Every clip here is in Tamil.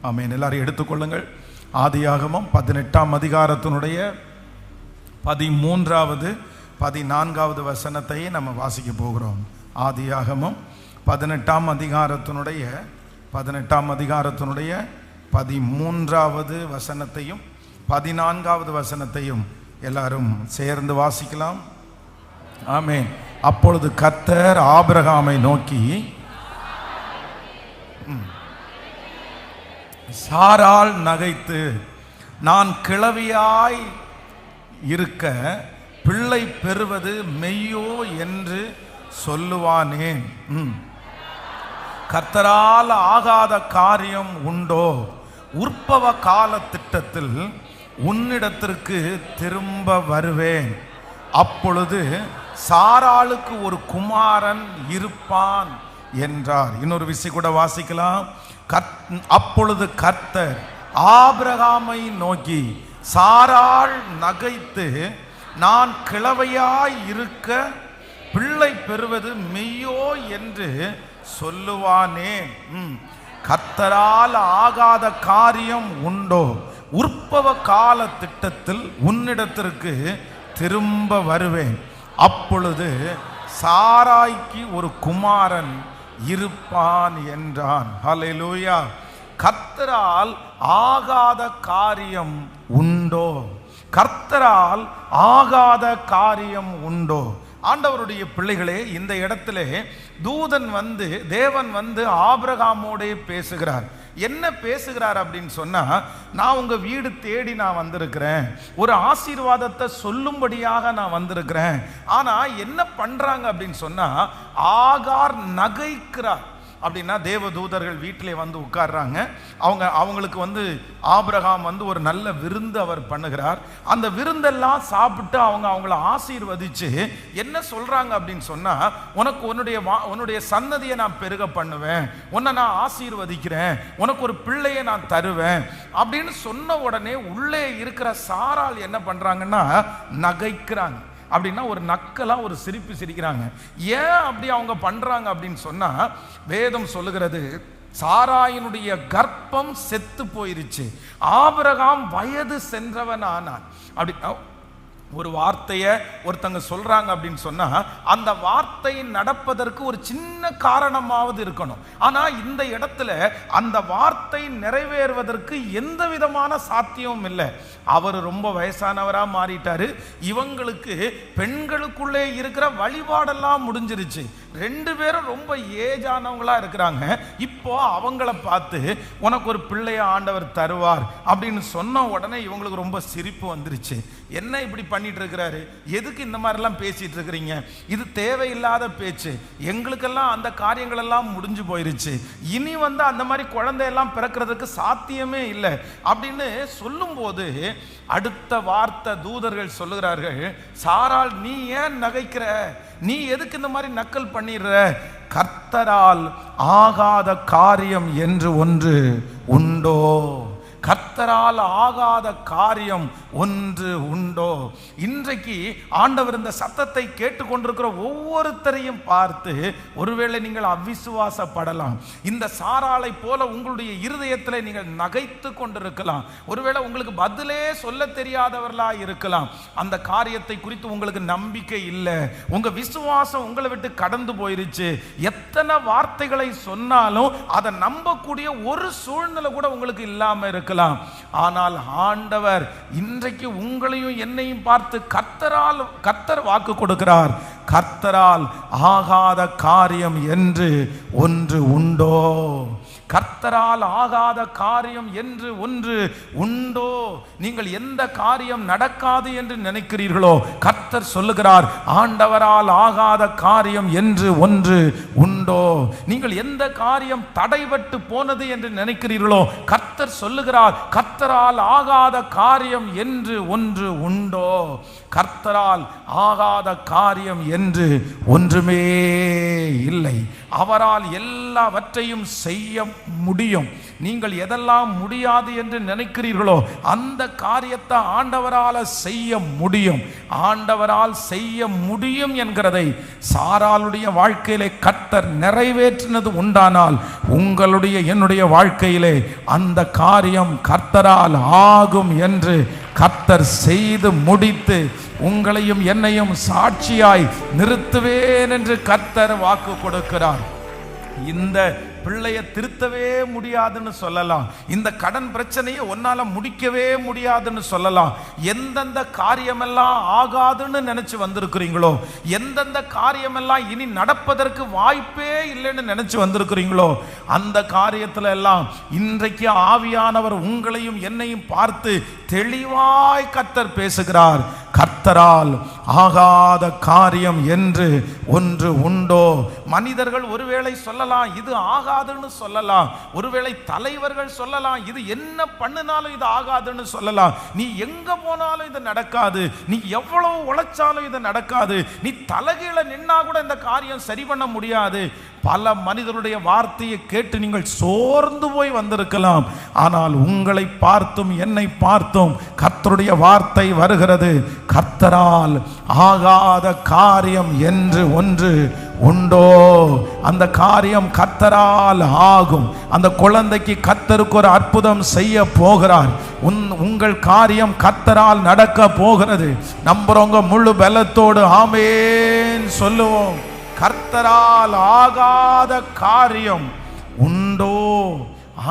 ஆமென். எல்லாரும் எடுத்துக்கொள்ளுங்கள். ஆதியாகமம் 18ஆம் அதிகாரத்தினுடைய 13வது 14வது வசனத்தை நம்ம வாசிக்க போகிறோம். ஆதியாகமம் 18ஆம் அதிகாரத்தினுடைய 13வது வசனத்தையும் 14வது வசனத்தையும் எல்லாரும் சேர்ந்து வாசிக்கலாம். ஆமென். அப்பொழுது கர்த்தர் ஆபிரகாமை நோக்கி, சாராள் நகைத்து, நான் கிழவியாய் இருக்க பிள்ளை பெறுவது மெய்யோ என்று சொல்லுவானேன்? கர்த்தரால் ஆகாத காரியம் உண்டோ? உற்பவ கால திட்டத்தில் உன்னிடத்திற்கு திரும்ப வருவேன். அப்பொழுது சாராளுக்கு ஒரு குமாரன் இருப்பான் என்றார். இன்னொரு விஷயம் கூட வாசிக்கலாம். அப்பொழுது கர்த்தர் ஆபிரகாமை நோக்கி, சாராள் நகைத்து, நான் கிழவையாய் இருக்க பிள்ளை பெறுவது மெய்யோ என்று சொல்லுவானே? கர்த்தரால் ஆகாத காரியம் உண்டோ? உற்பவ கால திட்டத்தில் உன்னிடத்திற்கு திரும்ப வருவேன். அப்பொழுது சாராய்க்கு ஒரு குமாரன் இருப்பான் என்றான். ஹல்லேலூயா. கர்த்தரால் ஆகாத காரியம் உண்டோ? கர்த்தரால் ஆகாத காரியம் உண்டோ? ஆண்டவருடைய பிள்ளைகளே, இந்த இடத்திலே தேவன் வந்து ஆபிரகாமோடே பேசுகிறார். என்ன பேசுகிறார் அப்படின்னு சொன்னா, நான் உங்க வீடு தேடி நான் வந்திருக்கிறேன், ஒரு ஆசீர்வாதத்தை சொல்லும்படியாக நான் வந்திருக்கிறேன். ஆனா என்ன பண்றாங்க அப்படின்னு சொன்னா, ஆகார் நகைக்கிறார். அப்படின்னா தேவதூதர்கள் வீட்டிலே வந்து உட்கார்றாங்க. அவங்களுக்கு வந்து ஆபிரகாம் வந்து ஒரு நல்ல விருந்து அவர் பண்ணுகிறார். அந்த விருந்தெல்லாம் சாப்பிட்டு அவங்கள ஆசீர்வதிச்சு என்ன சொல்றாங்க அப்படின்னு சொன்னா, உனக்கு உன்னுடைய சன்னதியை நான் பெருக பண்ணுவேன், உன்னை நான் ஆசீர்வதிக்கிறேன், உனக்கு ஒரு பிள்ளையை நான் தருவேன் அப்படின்னு சொன்ன உடனே உள்ளே இருக்கிற சாராள் என்ன பண்றாங்கன்னா, நகைக்கிறாங்க. அப்படின்னா ஒரு நக்கலா ஒரு சிரிப்பு சிரிக்கிறாங்க. ஏன் அப்படி அவங்க பண்றாங்க அப்படின்னு சொன்னா, வேதம் சொல்லுகிறது, சாராயினுடைய கர்ப்பம் செத்து போயிருச்சு, ஆபிரகாம் வயது சென்றவன் ஆனான். அப்படி ஒரு வார்த்தையை ஒருத்தங்க சொல்றாங்க அப்படின்னு சொன்னா, அந்த வார்த்தை நடப்பதற்கு ஒரு சின்ன காரணமாவது இருக்கணும். ஆனா இந்த இடத்துல அந்த வார்த்தை நிறைவேறுவதற்கு எந்த விதமான சாத்தியமும் இல்லை. அவர் ரொம்ப வயசானவரா மாறிட்டாரு. இவங்களுக்கு பெண்களுக்குள்ளே இருக்கிற வழிபாடெல்லாம் முடிஞ்சிருச்சு. 2 பேரும் ரொம்ப ஏஜானவங்களா இருக்கிறாங்க. இப்போ அவங்கள பார்த்து உனக்கு ஒரு பிள்ளைய ஆண்டவர் தருவார் அப்படின்னு சொன்ன உடனே இவங்களுக்கு ரொம்ப சிரிப்பு வந்துருச்சு. என்ன இப்படி பண்ணிட்டு இருக்கிறாரு, எதுக்கு இந்த மாதிரிலாம் பேசிட்டு இருக்கிறீங்க, இது தேவையில்லாத பேச்சு, எங்களுக்கெல்லாம் அந்த காரியங்கள் எல்லாம் முடிஞ்சு போயிருச்சு, இனி வந்து அந்த மாதிரி குழந்தையெல்லாம் பிறக்கிறதுக்கு சாத்தியமே இல்லை அப்படின்னு சொல்லும்போது, அடுத்த வார்த்தை தூதர்கள் சொல்லுகிறார்கள், சாராள் நீ ஏன் நகைக்கிற, நீ எதுக்கு இந்த மாதிரி நக்கல் பண்ணிடுற? கர்த்தரால் ஆகாத காரியம் என்று ஒன்று உண்டோ? கர்த்தரால் ஆகாத காரியம் ஒன்று உண்டோ? இன்றைக்கு ஆண்டவர் இந்த சத்தத்தை கேட்டுக்கொண்டிருக்கிற ஒவ்வொருத்தரையும் பார்த்து ஒருவேளை நீங்கள் அவிசுவாசப்படலாம். இந்த சாராளை போல உங்களுடைய இருதயத்தில் நீங்கள் நகைத்து கொண்டிருக்கலாம். ஒருவேளை உங்களுக்கு பதிலே சொல்ல தெரியாதவர்களா இருக்கலாம். அந்த காரியத்தை குறித்து உங்களுக்கு நம்பிக்கை இல்லை, உங்க விசுவாசம் உங்களை விட்டு கடந்து போயிருச்சு. எத்தனை வார்த்தைகளை சொன்னாலும் அதை நம்பக்கூடிய ஒரு சூழ்நிலை கூட உங்களுக்கு இல்லாம இருக்கலாம். ஆனால் ஆண்டவர் இன்றைக்கு உங்களையும் என்னையும் பார்த்து கர்த்தர் வாக்கு கொடுக்கிறார், கர்த்தரால் ஆகாத காரியம் என்று ஒன்று உண்டோ? கர்த்தரால் ஆகாத காரியம் என்று ஒன்று உண்டோ? நீங்கள் எந்த காரியம் நடக்காது என்று நினைக்கிறீர்களோ, கர்த்தர் சொல்லுகிறார், ஆண்டவரால் ஆகாத காரியம் என்று ஒன்று உண்டோ? நீங்கள் எந்த காரியம் தடைபட்டு போனது என்று நினைக்கிறீர்களோ, கர்த்தர் சொல்லுகிறார், கர்த்தரால் ஆகாத காரியம் என்று ஒன்று உண்டோ? கர்த்தரால் ஆகாத காரியம் என்று ஒன்றுமே இல்லை. அவரால் எல்லாவற்றையும் செய்ய முடியும். நீங்கள் எதெல்லாம் முடியாது என்று நினைக்கிறீர்களோ அந்த காரியத்தை ஆண்டவரால் செய்ய முடியும். ஆண்டவரால் செய்ய முடியும் என்கிறதை சாராளுடைய வாழ்க்கையிலே கர்த்தர் நிறைவேற்றினது உண்டானால் உங்களுடைய என்னுடைய வாழ்க்கையிலே அந்த காரியம் கர்த்தரால் ஆகும் என்று கர்த்தர் செய்து முடித்து உங்களையும் என்னையும் சாட்சியாய் நிறுத்துவேன் என்று கர்த்தர் வாக்கு கொடுக்கிறார். இந்த பிள்ளையை திருத்தவே முடியாதுன்னு சொல்லலாம். இந்த கடன் பிரச்சனையை ஒன்னால முடிக்கவே முடியாதுன்னு சொல்லலாம். எந்தெந்த காரியமெல்லாம் ஆகாதுன்னு நினைச்சு வந்திருக்கிறீங்களோ, எந்தெந்த காரியமெல்லாம் இனி நடப்பதற்கு வாய்ப்பே இல்லைன்னு நினைச்சு வந்திருக்கிறீங்களோ, அந்த காரியத்துல எல்லாம் இன்றைக்கு ஆவியானவர் உங்களையும் என்னையும் பார்த்து தெளிவாய் கர்த்தர் பேசுகிறார். கர்த்தரால் ஆகாத காரியம் என்று ஒன்று உண்டோ? மனிதர்கள் ஒருவேளை சொல்லலாம் இது ஆகாதுன்னு சொல்லலாம், ஒருவேளை தலைவர்கள் சொல்லலாம் இது என்ன பண்ணினாலும் இது ஆகாதுன்னு சொல்லலாம், நீ எங்க போனாலும் இது நடக்காது, நீ எவ்வளவு உழைச்சாலும் இது நடக்காது, நீ தலைகீழ நின்னா கூட இந்த காரியம் சரி பண்ண முடியாது. பல மனிதருடைய வார்த்தையை கேட்டு நீங்கள் சோர்ந்து போய் வந்திருக்கலாம். ஆனால் உங்களை பார்த்தும் என்னை பார்த்தும் கர்த்தருடைய வார்த்தை வருகிறது. கர்த்தரால் ஆகாத காரியம் என்று ஒன்று உண்டோ? அந்த காரியம் கர்த்தரால் ஆகும். அந்த குழந்தைக்கு கர்த்தருக்கு ஒரு அற்புதம் செய்ய போகிறார். உங்கள் காரியம் கர்த்தரால் நடக்க போகிறது. நம்புறவங்க முழு பலத்தோடு ஆமென் சொல்லுவோம். கர்த்தரால் ஆகாத காரியம் உண்டோ?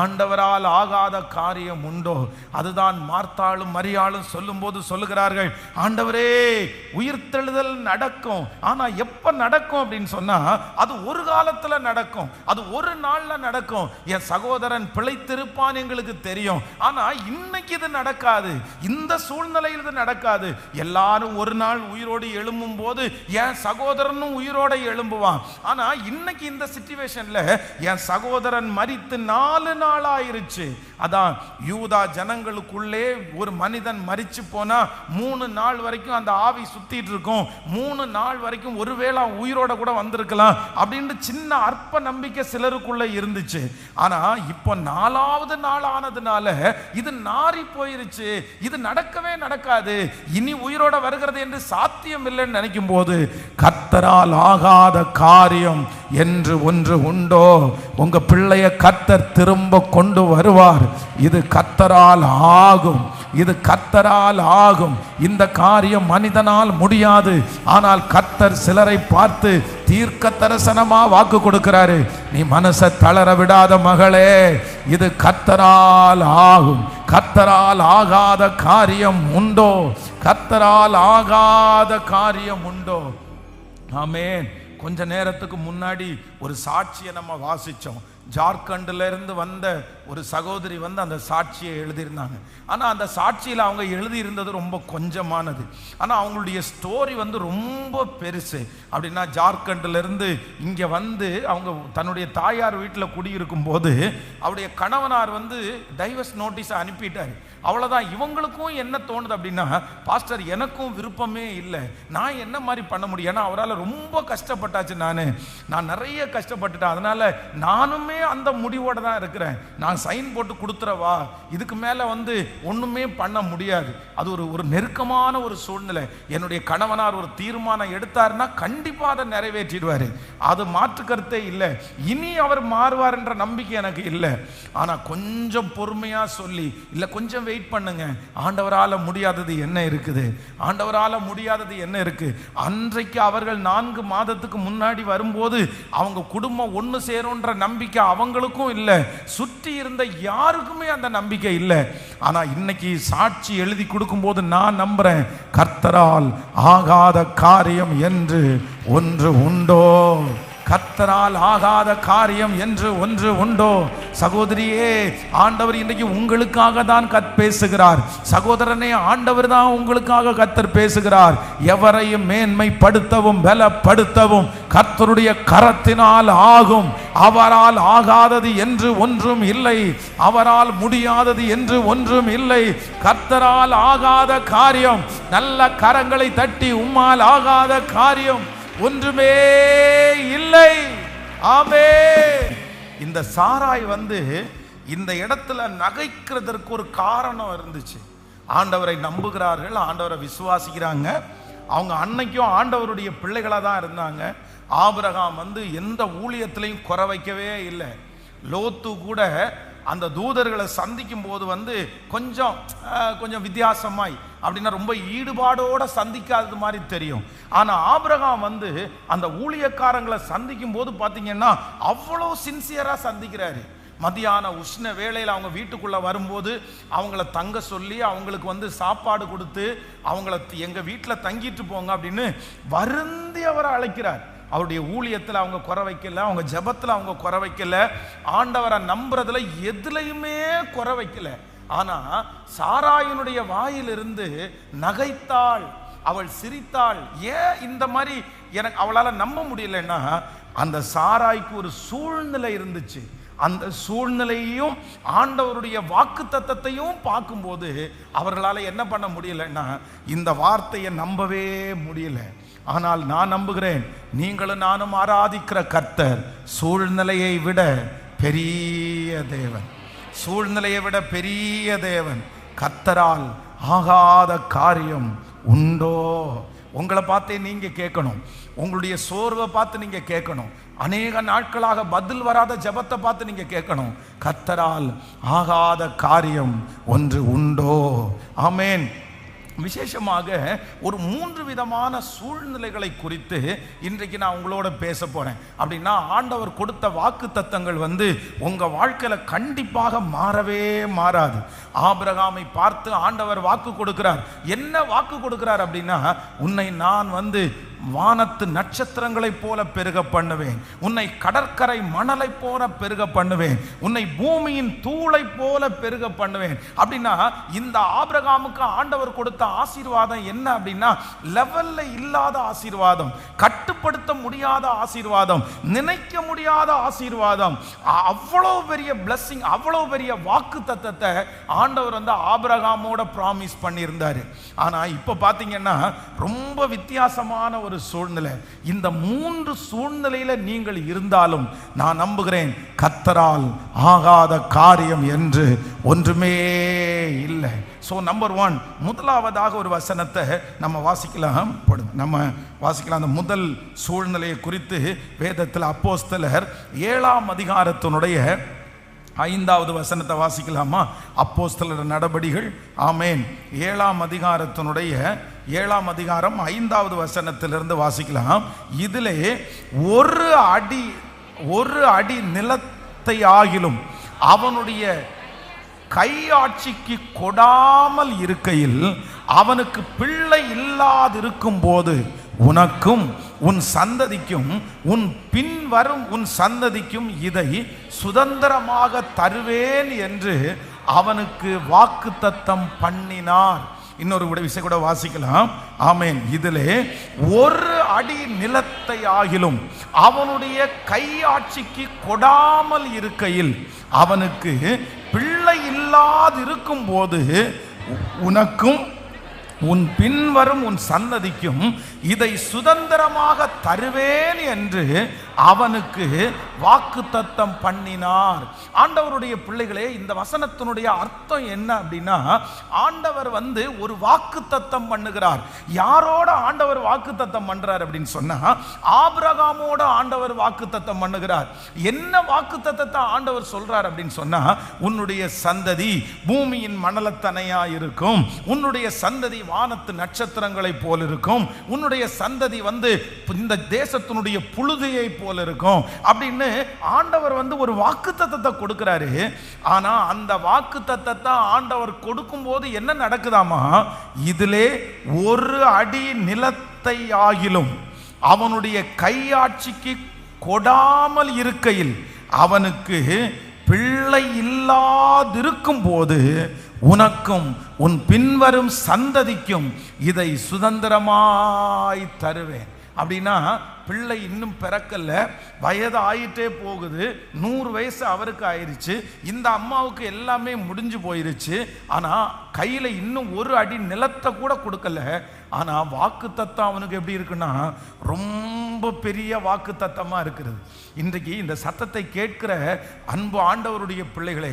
ஆண்டவரால் ஆகாத காரியம் உண்டோ? அதுதான் மார்த்தாளும் மரியாளும் சொல்லும்போது சொல்லுகிறார்கள், ஆண்டவரே உயிர்த்தெழுதல் நடக்கும், ஆனா எப்ப நடக்கும் அப்படின்னு சொன்னா அது ஒரு காலத்துல நடக்கும், அது ஒரு நாள்ல நடக்கும். என் சகோதரன் பிழைத்திருப்பான் எங்களுக்கு தெரியும், ஆனா இன்னைக்கு இது நடக்காது, இந்த சூழ்நிலையில் இது நடக்காது. எல்லாரும் ஒரு நாள் உயிரோடு எழும்பும் போது என் சகோதரனும் உயிரோட எழும்புவான். ஆனா இன்னைக்கு இந்த சிச்சுவேஷன்ல என் சகோதரன் மரித்து 4 நாளாயிருச்சு. அதான் யூதா ஜனங்களுக்குள்ளே ஒரு மனிதன் மரிச்சு போனா 3 நாள் வரைக்கும் அந்த ஆவி சுத்திட்டு இருக்கும், 3 நாள் வரைக்கும் ஒருவேளை உயிரோட கூட வந்திருக்கலாம் அப்படின்னு சின்ன அற்ப நம்பிக்கை சிலருக்குள்ள இருந்துச்சு. ஆனா இப்போ 4வது நாள் ஆனதுனால இது நாறி போயிருச்சு, இது நடக்கவே நடக்காது, இனி உயிரோட வருகிறது என்று சாத்தியம் இல்லைன்னு நினைக்கும் போது கர்த்தரால் ஆகாத காரியம் என்று ஒன்று உண்டோ? உங்க பிள்ளைய கர்த்தர் திரும்ப கொண்டு வருவார். இது கர்த்தரால் ஆகும், இது கர்த்தரால் ஆகும். இந்த காரியம் மனிதனால் முடியாது. ஆனால் கர்த்தர் சிலரை பார்த்து தீர்க்க தரிசனமா வாக்கு கொடுக்கிறாரு. நீ மனசை தளர விடாத மகளே, இது கர்த்தரால் ஆகும். கர்த்தரால் ஆகாத காரியம் உண்டோ? கர்த்தரால் ஆகாத காரியம் உண்டோ? ஆமென். கொஞ்ச நேரத்துக்கு முன்னாடி ஒரு சாட்சியை நம்ம வாசிச்சோம். ஜார்க்கண்ட்ல இருந்து வந்த ஒரு சகோதரி வந்து அந்த சாட்சியை எழுதியிருந்தாங்க. ஆனால் அந்த சாட்சியில் அவங்க எழுதியிருந்தது ரொம்ப கொஞ்சமானது. ஆனால் அவங்களுடைய ஸ்டோரி வந்து ரொம்ப பெருசு. அப்படின்னா ஜார்க்கண்ட்ல இருந்து இங்கே வந்து அவங்க தன்னுடைய தாயார் வீட்டில் குடியிருக்கும் போது அவருடைய கணவனார் வந்து டைவர்ஸ் நோட்டீஸை அனுப்பிட்டார். அவ்வளோதான். இவங்களுக்கும் என்ன தோணுது அப்படின்னா, பாஸ்டர் எனக்கும் விருப்பமே இல்லை, நான் என்ன மாதிரி பண்ண முடியும், ஏன்னா அவரால் ரொம்ப கஷ்டப்பட்டாச்சு, நான் நிறைய கஷ்டப்பட்டுட்டேன், அதனால நானுமே அந்த முடிவோட தான் இருக்கிறேன், நான் சைன் போட்டு கொடுத்துறவா, இதுக்கு மேலே வந்து ஒன்றுமே பண்ண முடியாது. அது ஒரு நெருக்கமான ஒரு சூழ்நிலை. என்னுடைய கணவனார் ஒரு தீர்மானம் எடுத்தாருன்னா கண்டிப்பாக அதை நிறைவேற்றிடுவார், அது மாற்று கருத்தே இல்லை. இனி அவர் மாறுவார் என்ற நம்பிக்கை எனக்கு இல்லை. ஆனால் கொஞ்சம் பொறுமையாக சொல்லி, இல்லை கொஞ்சம் வெயிட் பண்ணுங்க, ஆண்டவரால் முடியாதது என்ன இருக்குது, ஆண்டவரால் முடியாதது என்ன இருக்கு. அன்றைக்கு அவர்கள் 4 மாதத்துக்கு முன்னாடி வரும்போது அவங்க குடும்பம் ஒன்று சேரும்ன்ற நம்பிக்கை அவங்களுக்கும் இல்லை, சுற்றி இருந்த யாருக்குமே அந்த நம்பிக்கை இல்லை. ஆனா இன்னைக்கு சாட்சி எழுதி கொடுக்கும் போது நான் நம்புறேன், கர்த்தரால் ஆகாத காரியம் என்று ஒன்று உண்டோ? கர்த்தரால் ஆகாத காரியம் என்று ஒன்று உண்டோ? சகோதரியே, ஆண்டவர் இன்றைக்கு உங்களுக்காக தான் பேசுகிறார். சகோதரனே, ஆண்டவர் தான் உங்களுக்காக கர்த்தர் பேசுகிறார். எவரையும் மேன்மைப்படுத்தவும் பலப்படுத்தவும் கர்த்தருடைய கரத்தினால் ஆகும். அவரால் ஆகாதது என்று ஒன்றும் இல்லை, அவரால் முடியாதது என்று ஒன்றும் இல்லை. கர்த்தரால் ஆகாத காரியம், நல்ல கரங்களை தட்டி உம்மால் ஆகாத காரியம் ஒன்றுமே இல்லை. ஆமென். இந்த சாராய் வந்து இந்த இடத்துல நகைக்கிறதற்கு ஒரு காரணம் இருந்துச்சு. ஆண்டவரை நம்புகிறார்கள், ஆண்டவரை விசுவாசிக்கிறாங்க. அவங்க அன்னைக்கும் ஆண்டவருடைய பிள்ளைகளாக தான் இருந்தாங்க. ஆபிரகாம் வந்து எந்த ஊழியத்திலையும் குறை வைக்கவே இல்லை. லோத்து கூட அந்த தூதர்களை சந்திக்கும் போது வந்து கொஞ்சம் வித்தியாசமாய் அப்படின்னா ரொம்ப ஈடுபாடோட சந்திக்காதது மாதிரி தெரியும். ஆனால் ஆபிரகாம் வந்து அந்த ஊழியக்காரங்களை சந்திக்கும் போது பார்த்தீங்கன்னா அவ்வளோ சின்சியராக சந்திக்கிறாரு. மதியான உஷ்ண வேளையில் அவங்க வீட்டுக்குள்ளே வரும்போது அவங்கள தங்க சொல்லி அவங்களுக்கு வந்து சாப்பாடு கொடுத்து அவங்கள எங்கள் வீட்டில் தங்கிட்டு போங்க அப்படின்னு வருந்தி அவரை அழைக்கிறார். அவருடைய ஊழியத்தில் அவங்க குறை வைக்கல, அவங்க ஜெபத்தில் அவங்க குறை வைக்கல, ஆண்டவரை நம்புறதுல எதுலையுமே குறை வைக்கல. ஆனால் சாராயினுடைய வாயிலிருந்து நகைத்தாள், அவள் சிரித்தாள். ஏன் இந்த மாதிரி எனக்கு அவளால் நம்ப முடியலன்னா, அந்த சாராய்க்கு ஒரு சூழ்நிலை இருந்துச்சு. அந்த சூழ்நிலையையும் ஆண்டவருடைய வாக்கு தத்தத்தையும் பார்க்கும்போது அவர்களால் என்ன பண்ண முடியலன்னா இந்த வார்த்தையை நம்பவே முடியல. ஆனால் நான் நம்புகிறேன், நீங்களும் நானும் ஆராதிக்கிற கர்த்தர் சூழ்நிலையை விட பெரிய தேவன், சூழ்நிலையை விட பெரிய தேவன். கர்த்தரால் ஆகாத காரியம் உண்டோ? உங்களை பார்த்தே நீங்க கேட்கணும், உங்களுடைய சோர்வை பார்த்து நீங்க கேட்கணும், அநேக நாட்களாக பதில் வராத ஜெபத்தை பார்த்து நீங்க கேட்கணும், கர்த்தரால் ஆகாத காரியம் ஒன்று உண்டோ? ஆமென். விசேஷமாக ஒரு 3 விதமான சூழ்நிலைகளை குறித்து இன்றைக்கு நான் உங்களோட பேச போறேன். அப்படின்னா ஆண்டவர் கொடுத்த வாக்கு தத்தங்கள் வந்து உங்க வாழ்க்கையில கண்டிப்பாக மாறவே மாறாது. ஆபிரகாமை பார்த்து ஆண்டவர் வாக்கு கொடுக்கிறார். என்ன வாக்கு கொடுக்கிறார் அப்படின்னா, உன்னை நான் வந்து வானத்து நட்சத்திரங்களைப் போல பெருக பண்ணுவேன், உன்னை கடற்கரை மணலை போல பெருக பண்ணுவேன், உன்னை பூமியின் தூளை போல பெருக பண்ணுவேன். அப்படின்னா இந்த ஆபிரகாமுக்கு ஆண்டவர் கொடுத்த ஆசீர்வாதம் என்ன அப்படின்னா, லெவல்ல இல்லாத ஆசீர்வாதம், கட்டுப்படுத்த முடியாத ஆசீர்வாதம், நினைக்க முடியாத ஆசீர்வாதம், அவ்வளவு பெரிய பிளஸிங், அவ்வளவு பெரிய வாக்கு தத்தத்தை ஆண்டவர் வந்து ஆபிரகாமோட ப்ராமிஸ் பண்ணியிருந்தாரு. ஆனா இப்ப பாத்தீங்கன்னா ரொம்ப வித்தியாசமான ஒரு சூழ்நிலை. இந்த 3 சூழ்நிலையில நீங்கள் இருந்தாலும் நான் நம்புகிறேன், கர்த்தரால் ஆகாத காரியம் என்று ஒன்றுமே இல்லை. ஸோ நம்பர் 1, முதலாவதாக ஒரு வசனத்தை நம்ம வாசிக்கலாம். அந்த முதல் சூழ்நிலையை குறித்து வேதத்தில் அப்போஸ்தலர் 7ஆம் அதிகாரத்தினுடைய 5வது வசனத்தை வாசிக்கலாமா? அப்போஸ்தலர் நடபடிகள், ஆமேன், 7ஆம் அதிகாரத்தினுடைய 7ஆம் அதிகாரம் 5வது வசனத்திலிருந்து வாசிக்கலாம். இதிலே ஒரு அடி நிலத்தை ஆகிலும் அவனுடைய கையாட்சிக்கு கொடாமல் இருக்கையில், அவனுக்கு பிள்ளை இல்லாதிருக்கும் போது உனக்கும் உன் சந்ததிக்கும் உன் பின் வரும் உன் சந்ததிக்கும் இதை சுதந்திரமாக தருவேன் என்று அவனுக்கு வாக்குத்தத்தம் பண்ணினார். இன்னொரு விஷயம் கூட வாசிக்கலாம். ஆமென். இதிலே ஒரு அடி நிலத்தை ஆகிலும் அவனுடைய கையாட்சிக்கு கொடாமல் இருக்கையில், அவனுக்கு பிள்ளை இல்லாதிருக்கும் போது உனக்கும் உன் பின்வரும் உன் சந்ததிக்கும் இதை சுதந்திரமாக தருவேன் என்று அவனுக்கு வாக்குத்தத்தம் பண்ணினார். ஆண்டவருடைய பிள்ளைகளே, இந்த வசனத்தினுடைய அர்த்தம் என்ன அப்படின்னா, ஆண்டவர் வந்து ஒரு வாக்குத்தத்தம் பண்ணுகிறார். யாரோட ஆண்டவர் வாக்குத்தத்தம் பண்றார் அப்படின்னு சொன்னா, ஆபிரகாமோட ஆண்டவர் வாக்குத்தத்தம் பண்ணுகிறார். என்ன வாக்குத்தத்தத்தை ஆண்டவர் சொல்றார் அப்படின்னு சொன்னா, உன்னுடைய சந்ததி பூமியின் மணலத்தனையா இருக்கும், உன்னுடைய சந்ததி வானத்து நட்சத்திரங்களை போல் இருக்கும், உன்னுடைய சந்ததி வந்து இந்த தேசத்தினுடைய புழுதியை போல இருக்கும் அப்படின்னு ஆண்டவர் வந்து ஒரு வாக்குத்தத்தத்தை கொடுக்கிறாரு. ஆனா அந்த வாக்குத்தத்தத்தை ஆண்டவர் கொடுக்கும் போது என்ன நடக்குதாமா, இதிலே ஒரு அடி நிலத்தை ஆகிலும் அவனுடைய கையாட்சிக்கு கொடாமல் இருக்கையில், அவனுக்கு பிள்ளை இல்லாதிருக்கும் போது உனக்கும் உன் பின்வரும் சந்ததிக்கும் இதை சுதந்திரமாய் தருவேன். அப்படின்னா பிள்ளை இன்னும் பிறக்கல, வயது ஆயிட்டே போகுது, 100 வயசு அவருக்கு ஆயிடுச்சு, இந்த அம்மாவுக்கு எல்லாமே முடிஞ்சு போயிருச்சு. ஆனால் கையில் இன்னும் ஒரு அடி நிலத்தை கூட கொடுக்கல. ஆனால் வாக்குத்தத்தம் அவனுக்கு எப்படி இருக்குன்னா, ரொம்ப ரொம்ப பெரிய வாக்குத்தத்தமா இருக்கிறது. இன்றைக்கு இந்த சத்தத்தை கேட்கிற அன்பு ஆண்டவருடைய பிள்ளைகளே,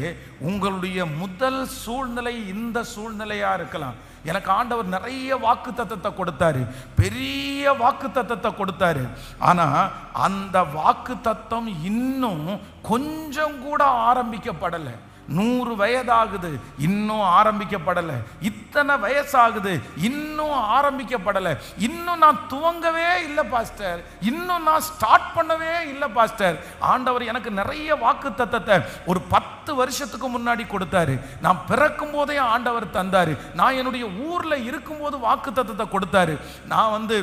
உங்களுடைய முதல் சூழ்நிலை இந்த சூழ்நிலையா இருக்கலாம். எனக்கு ஆண்டவர் நிறைய வாக்குத்தத்தத்தை கொடுத்தாரு, பெரிய வாக்குத்தத்தத்தை கொடுத்தாரு. ஆனா அந்த வாக்குத்தத்தம் இன்னும் கொஞ்சம் கூட ஆரம்பிக்கப்படலை. 100 வயதாகுது, இன்னும் ஆரம்பிக்கப்படலை. இத்தனை வயசாகுது, இன்னும் ஆரம்பிக்கப்படலை. இன்னும் நான் துவங்கவே இல்லை பாஸ்டர், இன்னும் நான் ஸ்டார்ட் பண்ணவே இல்லை பாஸ்டர். ஆண்டவர் எனக்கு நிறைய வாக்குத்தத்தத்தை ஒரு 10 வருஷத்துக்கு முன்னாடி கொடுத்தாரு. நான் பிறக்கும் போதே ஆண்டவர் தந்தாரு. நான் என்னுடைய ஊர்ல இருக்கும்போது வாக்குத்தத்தத்தை கொடுத்தாரு. நான்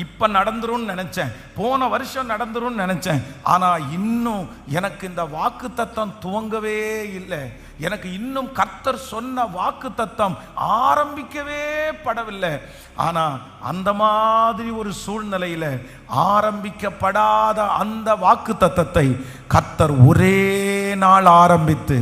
இப்ப நடந்துரும் நினைச்சேன், போன வருஷம் நடந்துரும் நினைச்சேன். ஆனா இன்னும் எனக்கு இந்த வாக்குத்தத்தம் துவங்கவே இல்லை. எனக்கு இன்னும் கர்த்தர் சொன்ன வாக்குத்தத்தம் ஆரம்பிக்கவே படவில்லை. ஆனா அந்த மாதிரி ஒரு சூழ்நிலையில ஆரம்பிக்கப்படாத அந்த வாக்குத்தத்தத்தை கர்த்தர் ஒரே நாள் ஆரம்பித்து,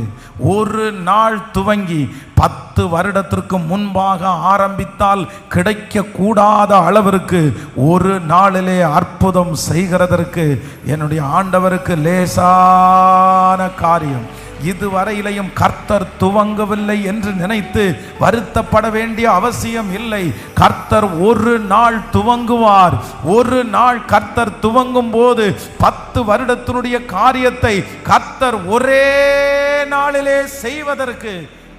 ஒரு நாள் துவங்கி 10 வருடத்திற்கு முன்பாக ஆரம்பித்தால் கிடைக்க கூடாத அளவிற்கு ஒரு நாளிலே அற்புதம் செய்கிறதற்கு என்னுடைய ஆண்டவருக்கு லேசான காரியம். இதுவரையிலையும் கர்த்தர் துவங்கவில்லை என்று நினைத்து வருத்தப்பட வேண்டிய அவசியம் இல்லை. கர்த்தர் ஒரு நாள் துவங்குவார். ஒரு நாள் கர்த்தர் துவங்கும் போது 10 வருடத்தினுடைய காரியத்தை கர்த்தர் ஒரே நாளிலே செய்வதற்கு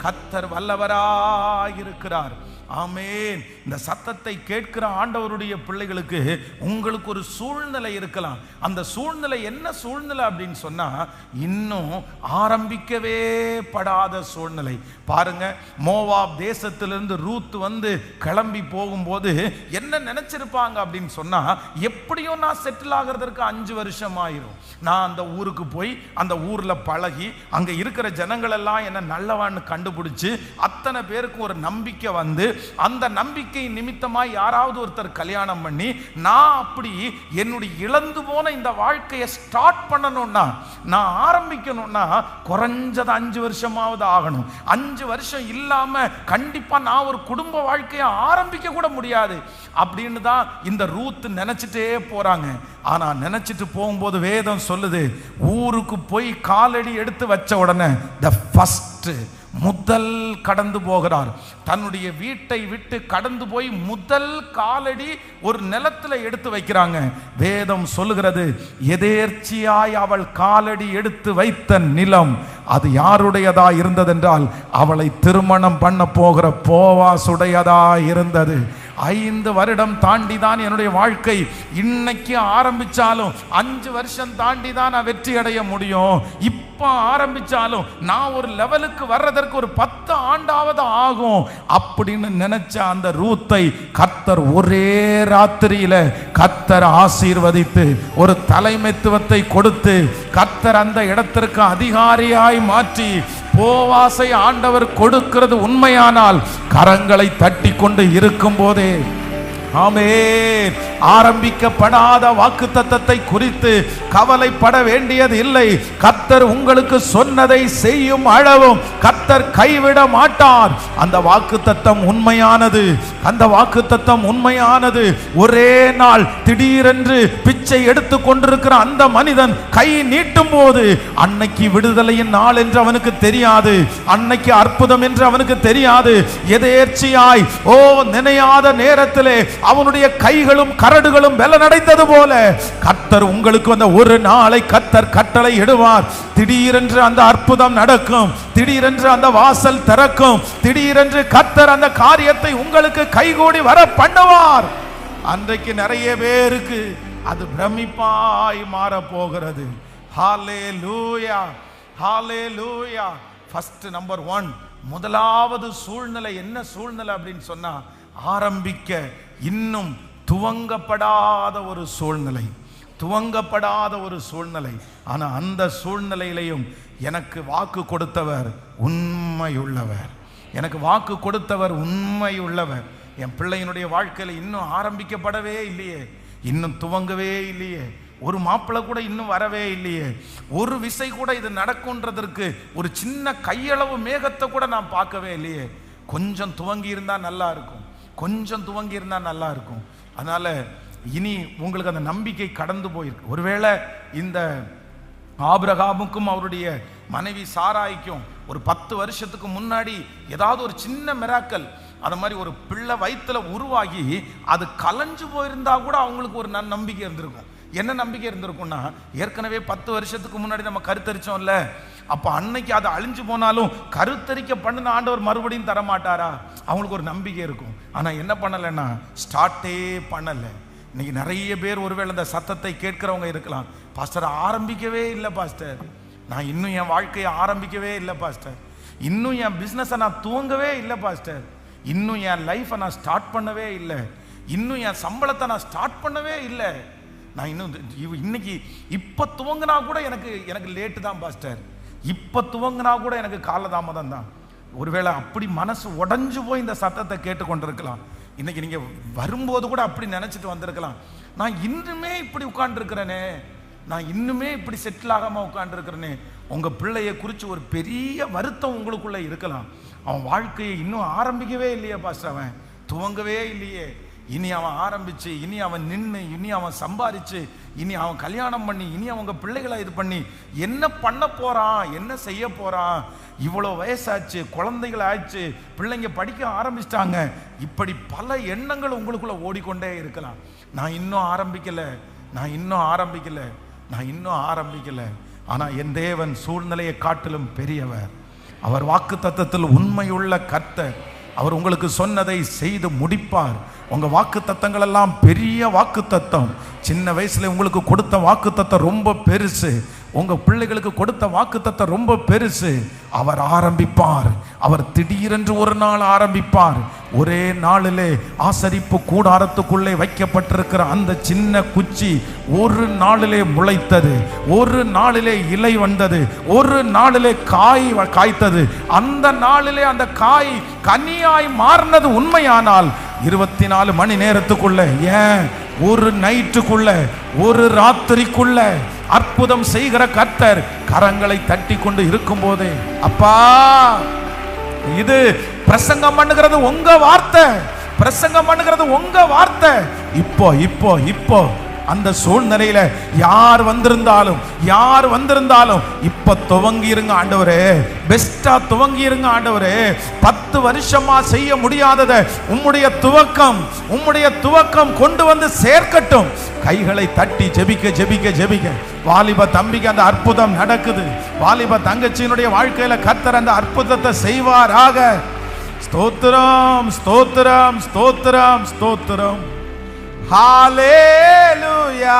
கர்த்தர் வல்லவராயிருக்கிறார். ஆமென். இந்த சத்தத்தை கேட்கிற ஆண்டவருடைய பிள்ளைகளுக்கு உங்களுக்கு ஒரு சூழ்நிலை இருக்கலாம். அந்த சூழ்நிலை என்ன சூழ்நிலை அப்படின்னு சொன்னா, இன்னும் ஆரம்பிக்கவே படாத சூழ்நிலை. பாருங்க, மோவாப் தேசத்திலிருந்து ரூத் கிளம்பி போகும்போது என்ன நினைச்சிருப்பாங்க அப்படின்னு சொன்னா, எப்படியும் நான் செட்டில் ஆகிறதுக்கு 5 வருஷம் ஆயிரும். நான் அந்த ஊருக்கு போய் அந்த ஊர்ல பழகி அங்க இருக்கிற ஜனங்கள் எல்லாம் என்ன நல்லவான்னு கண்டுபிடிச்சு அத்தனை பேருக்கு ஒரு நம்பிக்கை அந்த நம்பிக்கை நிமித்தமாய் யாராவது ஒருத்தர் கல்யாணம் பண்ணி நான் அப்படி என்னுடைய இழந்து போன இந்த வாழ்க்கையை ஸ்டார்ட் பண்ணணும்னா, நான் ஆரம்பிக்கணும்னா குறைஞ்சது 5 வருஷமாவது ஆகணும். 5 வருஷம் இல்லாம கண்டிப்பா நான் ஒரு குடும்ப வாழ்க்கையை ஆரம்பிக்க கூட முடியாது அப்படின்னு தான் இந்த ரூத் நினைச்சிட்டே போறாங்க. ஆனா நினைச்சிட்டு போகும்போது வேதம் சொல்லுது, ஊருக்கு போய் காலடி எடுத்து வச்ச உடனே முதல் கடந்து போகிறார். தன்னுடைய வீட்டை விட்டு கடந்து போய் முதல் காலடி ஒரு நிலத்தில் எடுத்து வைக்கிறாங்க. வேதம் சொல்லுகிறது, எதேர்ச்சியாய் அவள் காலடி எடுத்து வைத்த நிலம் அது யாருடையதா இருந்ததென்றால் அவளை திருமணம் பண்ண போகிற போவாசுடையதா இருந்தது. 5 வருடம் தாண்டி தான் என்னுடைய வாழ்க்கை இன்னைக்கு ஆரம்பிச்சாலும் 5 வருஷம் தாண்டி தான் நான் வெற்றி அடைய முடியும். இப்போ ஆரம்பிச்சாலும் நான் ஒரு லெவலுக்கு வர்றதற்கு ஒரு 10 ஆண்டாவது ஆகும் அப்படின்னு நினைச்ச அந்த ரூத்தை கர்த்தர் ஒரே ராத்திரியில கர்த்தர் ஆசீர்வதித்து ஒரு தலைமைத்துவத்தை கொடுத்து கர்த்தர் அந்த இடத்திற்கு அதிகாரியாய் மாற்றி போவாசை ஆண்டவர் கொடுக்கிறது உண்மையானால் கரங்களை தட்டி கொண்டு இருக்கும் போதே, ஆமென், ஆரம்பிக்கப்படாத வாக்குத்தத்தத்தை குறித்து கவலைப்பட வேண்டியது இல்லை. கர்த்தர் உங்களுக்கு சொன்னதை செய்யும் அளவும் கர்த்தர் கைவிட மாட்டார். அந்த வாக்குத்தத்தம் உண்மையானது, அந்த வாக்குத்தத்தம் உண்மையானது. ஒரே நாள் திடீரென்று பிச்சை எடுத்துக் கொண்டிருக்கிற அந்த மனிதன் கை நீட்டும் போது அன்னைக்கு விடுதலையின் நாள் என்று அவனுக்கு தெரியாது, அன்னைக்கு அற்புதம் என்று அவனுக்கு தெரியாது. எதேர்ச்சியாய் நினையாத நேரத்திலே அவனுடைய கைகளும் கரடுகளும் பலனடைந்தது போல கர்த்தர் உங்களுக்கு அந்த ஒரு நாளை கர்த்தர் கட்டளை இடுவார். திடீரென்று அந்த அற்புதம் நடக்கும், திடீரென்று அந்த வாசல் திறக்கும், திடீரென்று கர்த்தர் அந்த காரியத்தை உங்களுக்கு கைகூடி வர பண்ணுவார். அன்றைக்கு நிறைய பேருக்கு அது பிரமிப்பாய் மாற போகிறது. ஹல்லேலூயா, ஹல்லேலூயா. ஃபர்ஸ்ட் நம்பர் 1, முதலாவது சூழ்நிலை என்ன சூழ்நிலை அப்படின்னு சொன்னா, ஆரம்பிக்க இன்னும் துவங்கப்படாத ஒரு சூழ்நிலை, துவங்கப்படாத ஒரு சூழ்நிலை. ஆனா அந்த சூழ்நிலையிலையும் எனக்கு வாக்கு கொடுத்தவர் உண்மையுள்ளவர், எனக்கு வாக்கு கொடுத்தவர் உண்மையுள்ளவர். என் பிள்ளையினுடைய வாழ்க்கையில இன்னும் ஆரம்பிக்கப்படவே இல்லையே, இன்னும் துவங்கவே இல்லையே, ஒரு மாப்பிள்ளை கூட இன்னும் வரவே இல்லையே, ஒரு விசை கூட இது நடக்கும்ன்றதற்கு ஒரு சின்ன கையளவு மேகத்தை கூட நான் பார்க்கவே இல்லையே. கொஞ்சம் துவங்கி இருந்தா நல்லா இருக்கும், கொஞ்சம் துவங்கி இருந்தா நல்லா இருக்கும். அதனால இனி உங்களுக்கு அந்த நம்பிக்கை கடந்து போயிருக்கு. ஒருவேளை இந்த ஆபிரகாமுக்கும் அவருடைய மனைவி சாராய்க்கும் ஒரு 10 வருஷத்துக்கு முன்னாடி ஏதாவது ஒரு சின்ன மிராக்கல், அது மாதிரி ஒரு பிள்ளை வயிற்றுல உருவாகி அது கலைஞ்சு போயிருந்தா கூட அவங்களுக்கு ஒரு நம்பிக்கை இருந்திருக்கும். என்ன நம்பிக்கை இருந்திருக்கும்னா, ஏற்கனவே 10 வருஷத்துக்கு முன்னாடி நம்ம கருத்தரிச்சோம்ல, அப்போ அன்னைக்கு அது அழிஞ்சு போனாலும் கருத்தரிக்க பண்ணின ஆண்டவர் மறுபடியும் தரமாட்டாரா, அவங்களுக்கு ஒரு நம்பிக்கை இருக்கும். ஆனால் என்ன பண்ணலைன்னா ஸ்டார்ட்டே பண்ணலை. இன்னைக்கு நிறைய பேர் ஒருவேளை இந்த சத்தத்தை கேட்கிறவங்க இருக்கலாம், பாஸ்டர் ஆரம்பிக்கவே இல்லை பாஸ்டர், நான் இன்னும் என் வாழ்க்கையை ஆரம்பிக்கவே இல்லை பாஸ்டர், இன்னும் என் பிஸ்னஸை நான் துவங்கவே இல்லை பாஸ்டர், இன்னும் என் லைஃப்பை நான் ஸ்டார்ட் பண்ணவே இல்லை, இன்னும் என் சம்பளத்தை நான் ஸ்டார்ட் பண்ணவே இல்லை, நான் இன்னும் இன்னைக்கு இப்போ துவங்கினா கூட எனக்கு லேட்டு தான் பாஸ்டர், இப்போ துவங்கினா கூட எனக்கு காலதாமதம் தான். ஒருவேளை அப்படி மனசு உடஞ்சு போய் இந்த சத்தத்தை கேட்டுக்கொண்டிருக்கலாம். இன்னைக்கு நீங்கள் வரும்போது கூட அப்படி நினச்சிட்டு வந்திருக்கலாம், நான் இன்னுமே இப்படி உட்காந்துருக்கிறேனே, நான் இன்னுமே இப்படி செட்டில் ஆகாமல் உட்காந்துருக்கிறேனே. உங்கள் பிள்ளையை குறித்து ஒரு பெரிய வருத்தம் உங்களுக்குள்ளே இருக்கலாம். அவன் வாழ்க்கையை இன்னும் ஆரம்பிக்கவே இல்லையே பாஸ்டர், அவன் துவங்கவே இல்லையே, இனி அவன் ஆரம்பித்து, இனி அவன் நின்று, இனி அவன் சம்பாதிச்சு, இனி அவன் கல்யாணம் பண்ணி, இனி அவங்க பிள்ளைகளை இது பண்ணி என்ன பண்ண போகிறான், என்ன செய்ய போகிறான், இவ்வளோ வயசாச்சு, குழந்தைகள் ஆச்சு, பிள்ளைங்க படிக்க ஆரம்பிச்சிட்டாங்க, இப்படி பல எண்ணங்கள் உங்களுக்குள்ளே ஓடிக்கொண்டே இருக்கலாம். நான் இன்னும் ஆரம்பிக்கலை, நான் இன்னும் ஆரம்பிக்கலை, நான் இன்னும் ஆரம்பிக்கலை. ஆனால் என் தேவன் சூழ்நிலையை காட்டிலும் பெரியவர். அவர் வாக்கு தத்தத்தில் உண்மையுள்ள கர்த்தர். அவர் உங்களுக்கு சொன்னதை செய்து முடிப்பார். உங்கள் வாக்கு தத்தங்கள் எல்லாம் பெரிய வாக்கு தத்தம். சின்ன வயசுல உங்களுக்கு கொடுத்த வாக்கு தத்தம் ரொம்ப பெருசு, உங்கள் பிள்ளைகளுக்கு கொடுத்த வாக்கு தத்தம் ரொம்ப பெருசு. அவர் ஆரம்பிப்பார். அவர் திடீரென்று ஒரு நாள் ஆரம்பிப்பார். ஒரே நாளிலே ஆசரிப்பு கூடாரத்துக்குள்ளே வைக்கப்பட்டிருக்கிற அந்த சின்ன குச்சி ஒரு நாளிலே முளைத்தது, ஒரு நாளிலே இலை வந்தது, ஒரு நாளிலே காய் காய்த்தது. அந்த நாளிலே அந்த காய் கனியாய் மாறினது உண்மையானால் 24 மணி நேரத்துக்குள்ள, ஏன் ஒரு நைட்டுக்குள்ள, ஒரு ராத்திரிக்குள்ள அற்புதம் செய்கிற கர்த்தர் கரங்களை தட்டி கொண்டு இருக்கும் போதே, அப்பா இது பிரசங்கம் பண்ணுகிறது உங்க வார்த்தை, பிரசங்கம் பண்ணுகிறது உங்க வார்த்தை. இப்போ இப்போ இப்போ அந்த சூழ்நிலையில யார் வந்திருந்தாலும் இப்ப துவங்கி இருங்க ஆண்டவரே, பெஸ்டா துவங்கி இருங்க ஆண்டவரே. 10 வருஷமா செய்ய முடியாததை உம்முடைய துவக்கம் கொண்டு வந்து சேர்க்கட்டும். கைகளை தட்டி ஜெபிக்க ஜெபிக்க ஜெபிக்க வாலிப தம்பிக்கு அந்த அற்புதம் நடக்குது. வாலிப தங்கச்சியினுடைய வாழ்க்கையில கர்த்தர் அந்த அற்புதத்தை செய்வாராக. ஸ்தோத்திரம் ஸ்தோத்திரம் ஸ்தோத்திரம் ஸ்தோத்திரம். ஹalleluya.